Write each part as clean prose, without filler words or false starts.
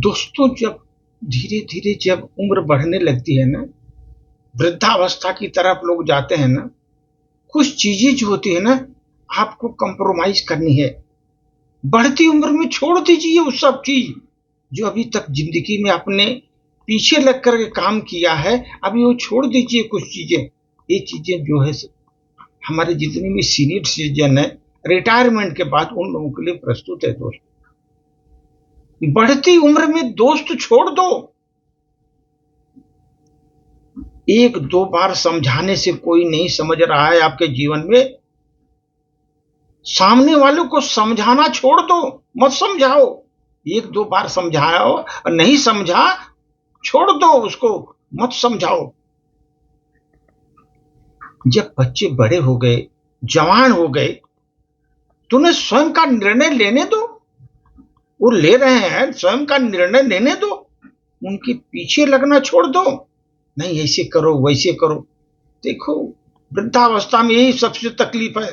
दोस्तों, जब धीरे धीरे जब उम्र बढ़ने लगती है ना, वृद्धावस्था की तरफ लोग जाते हैं ना, कुछ चीजें जो होती है ना, आपको कंप्रोमाइज करनी है। बढ़ती उम्र में छोड़ दीजिए वो सब चीज जो अभी तक जिंदगी में आपने पीछे लग कर के काम किया है, अभी वो छोड़ दीजिए कुछ चीजें। ये चीजें जो है हमारे जितने भी सीनियर सिटीजन है, रिटायरमेंट के बाद उन लोगों के लिए प्रस्तुत है। दोस्त, बढ़ती उम्र में दोस्त छोड़ दो। एक दो बार समझाने से कोई नहीं समझ रहा है आपके जीवन में, सामने वालों को समझाना छोड़ दो, मत समझाओ। एक दो बार समझाओ और नहीं समझा, छोड़ दो उसको, मत समझाओ। जब बच्चे बड़े हो गए, जवान हो गए, तो उन्हें स्वयं का निर्णय लेने दो। वो ले रहे हैं, स्वयं का निर्णय लेने दो, उनके पीछे लगना छोड़ दो। नहीं ऐसे करो, वैसे करो। देखो, वृद्धावस्था में यही सबसे तकलीफ है।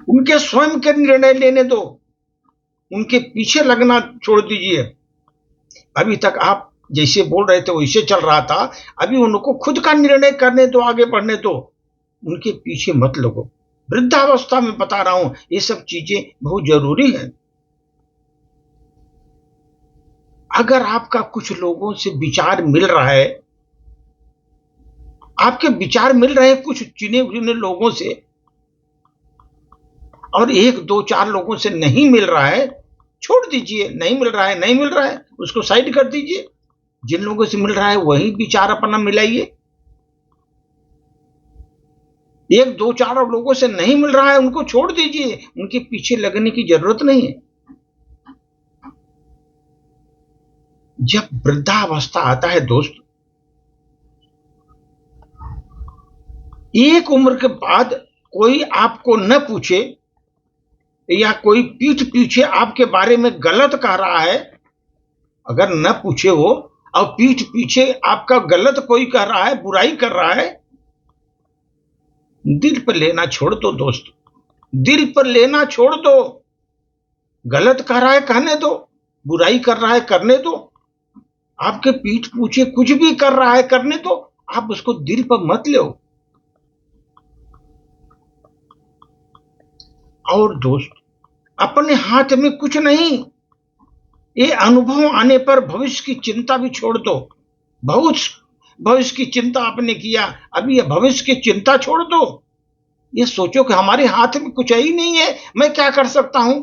उनके स्वयं के निर्णय लेने दो, उनके पीछे लगना छोड़ दीजिए। अभी तक आप जैसे बोल रहे थे वैसे चल रहा था, अभी उनको खुद का निर्णय करने दो, आगे बढ़ने दो, उनके पीछे मत लगो। वृद्धावस्था में बता रहा हूं, ये सब चीजें बहुत जरूरी है। अगर आपका कुछ लोगों से विचार मिल रहा है, आपके विचार मिल रहे हैं कुछ चुने चुने लोगों से, और एक दो चार लोगों से नहीं मिल रहा है, छोड़ दीजिए। नहीं मिल रहा है, नहीं मिल रहा है, उसको साइड कर दीजिए। जिन लोगों से मिल रहा है वही विचार अपना मिलाइए। एक दो चार लोगों से नहीं मिल रहा है, उनको छोड़ दीजिए, उनके पीछे लगने की जरूरत नहीं है। जब वृद्धावस्था आता है दोस्त, एक उम्र के बाद कोई आपको न पूछे या कोई पीठ पीछे आपके बारे में गलत कह रहा है, अगर न पूछे वो और पीठ पीछे आपका गलत कोई कह रहा है, बुराई कर रहा है, दिल पर लेना छोड़ दो दोस्त, दिल पर लेना छोड़ दो। गलत कह रहा है कहने दो, बुराई कर रहा है करने दो, आपके पीठ पीछे कुछ भी कर रहा है करने दो, आप उसको दिल पर मत लो। और दोस्त, अपने हाथ में कुछ नहीं। ये अनुभव आने पर भविष्य की चिंता भी छोड़ दो। बहुत भविष्य की चिंता आपने किया, अभी ये भविष्य की चिंता छोड़ दो। ये सोचो कि हमारे हाथ में कुछ ही नहीं है, मैं क्या कर सकता हूं।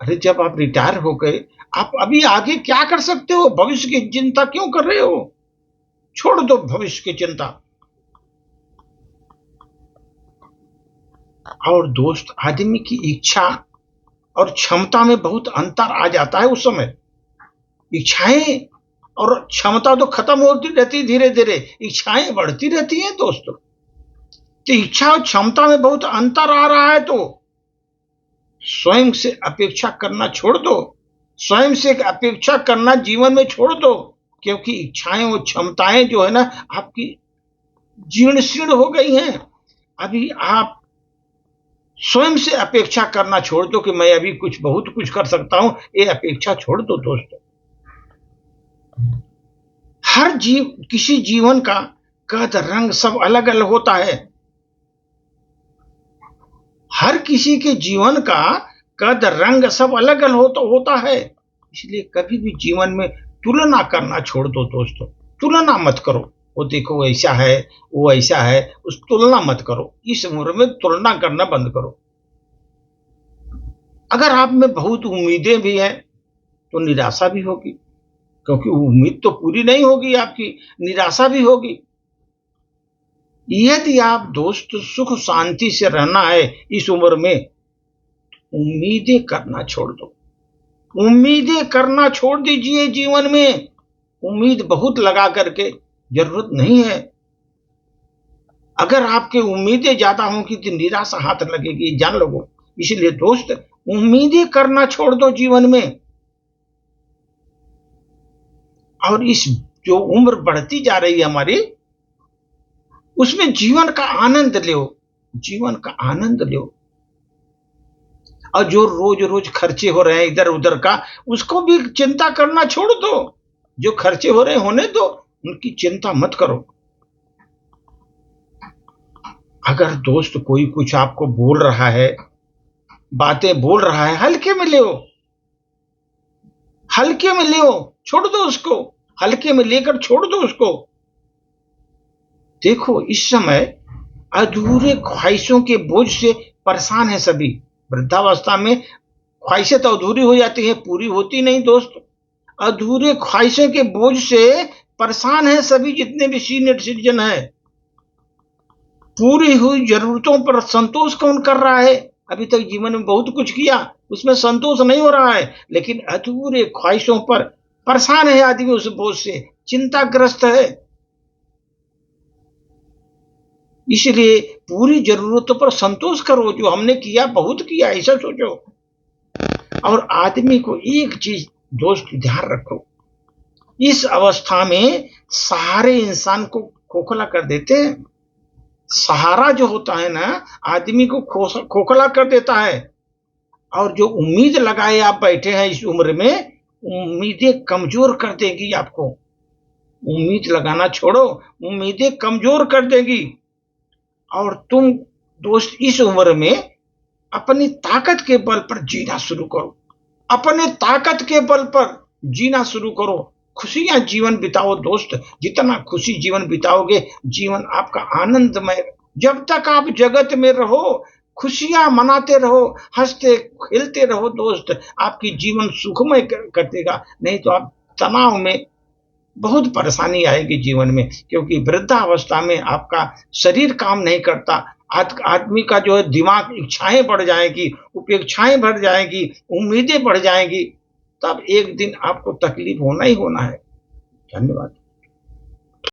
अरे जब आप रिटायर हो गए, आप अभी आगे क्या कर सकते हो? भविष्य की चिंता क्यों कर रहे हो? छोड़ दो भविष्य की चिंता। और दोस्त, आदमी की इच्छा और क्षमता में बहुत अंतर आ जाता है। उस समय इच्छाएं और क्षमता तो खत्म होती रहती, धीरे धीरे इच्छाएं बढ़ती रहती हैं दोस्तों। तो इच्छा और क्षमता में बहुत अंतर आ रहा है, तो स्वयं से अपेक्षा करना छोड़ दो। स्वयं से अपेक्षा करना जीवन में छोड़ दो, क्योंकि इच्छाएं और क्षमताएं जो है ना, आपकी जीर्ण शीर्ण हो गई हैं। अभी आप स्वयं से अपेक्षा करना छोड़ दो कि मैं अभी कुछ बहुत कुछ कर सकता हूं, ये अपेक्षा छोड़ दो दोस्तों। हर किसी जीवन का कद रंग सब अलग अलग होता है। हर किसी के जीवन का कद रंग सब अलग अलग होता है। इसलिए कभी भी जीवन में तुलना करना छोड़ दो दोस्तों। तुलना मत करो, वो देखो वो ऐसा है, वो ऐसा है, उस तुलना मत करो। इस उम्र में तुलना करना बंद करो। अगर आप में बहुत उम्मीदें भी हैं तो निराशा भी होगी, क्योंकि उम्मीद तो पूरी नहीं होगी आपकी, निराशा भी होगी। यदि आप दोस्त सुख शांति से रहना है इस उम्र में, उम्मीदें करना छोड़ दो। उम्मीदें करना छोड़ दीजिए। जीवन में उम्मीद बहुत लगा करके जरूरत नहीं है। अगर आपकी उम्मीदें ज्यादा होंगी तो निराशा हाथ लगेगी, जान लो। इसलिए दोस्त, उम्मीदें करना छोड़ दो जीवन में। और इस जो उम्र बढ़ती जा रही है हमारी, उसमें जीवन का आनंद लो, जीवन का आनंद लो। और जो रोज रोज खर्चे हो रहे हैं इधर उधर का, उसको भी चिंता करना छोड़ दो। जो खर्चे हो रहे होने दो, उनकी चिंता मत करो। अगर दोस्त कोई कुछ आपको बोल रहा है, बातें बोल रहा है, हल्के में ले, हल्के में ले, छोड़ दो उसको, हल्के में लेकर छोड़ दो उसको। देखो, इस समय अधूरे ख्वाहिशों के बोझ से परेशान है सभी। वृद्धावस्था में ख्वाहिशें तो अधूरी हो जाती हैं, पूरी होती नहीं दोस्त। अधूरे ख्वाहिशों के बोझ से परेशान है सभी जितने भी सीनियर सिटीजन हैं। पूरी हुई जरूरतों पर संतोष कौन कर रहा है? अभी तक जीवन में बहुत कुछ किया, उसमें संतोष नहीं हो रहा है, लेकिन अधूरे ख्वाहिशों पर परेशान है आदमी, उस बोझ से चिंताग्रस्त है। इसलिए पूरी जरूरतों पर संतोष करो, जो हमने किया बहुत किया, ऐसा सोचो। और आदमी को एक चीज दोस्त ध्यान रखो, इस अवस्था में सहारे इंसान को खोखला कर देते हैं। सहारा जो होता है ना, आदमी को खोखला कर देता है। और जो उम्मीद लगाए आप बैठे हैं इस उम्र में, उम्मीदें कमजोर कर देगी आपको। उम्मीद लगाना छोड़ो, उम्मीदें कमजोर कर देगी। और तुम दोस्त इस उम्र में अपनी ताकत के बल पर जीना शुरू करो, अपने ताकत के बल पर जीना शुरू करो। खुशियां जीवन बिताओ दोस्त, जितना खुशी जीवन बिताओगे, जीवन आपका आनंदमय। जब तक आप जगत में रहो, खुशियां मनाते रहो, हंसते खेलते रहो दोस्त, आपकी जीवन सुखमय कटेगा। नहीं तो आप तनाव में, बहुत परेशानी आएगी जीवन में, क्योंकि वृद्धावस्था में आपका शरीर काम नहीं करता। आदमी का जो है दिमाग, इच्छाएं बढ़ जाएगी, उपेक्षाएं बढ़ जाएगी, उम्मीदें बढ़ जाएंगी, तब एक दिन आपको तकलीफ होना ही होना है। धन्यवाद।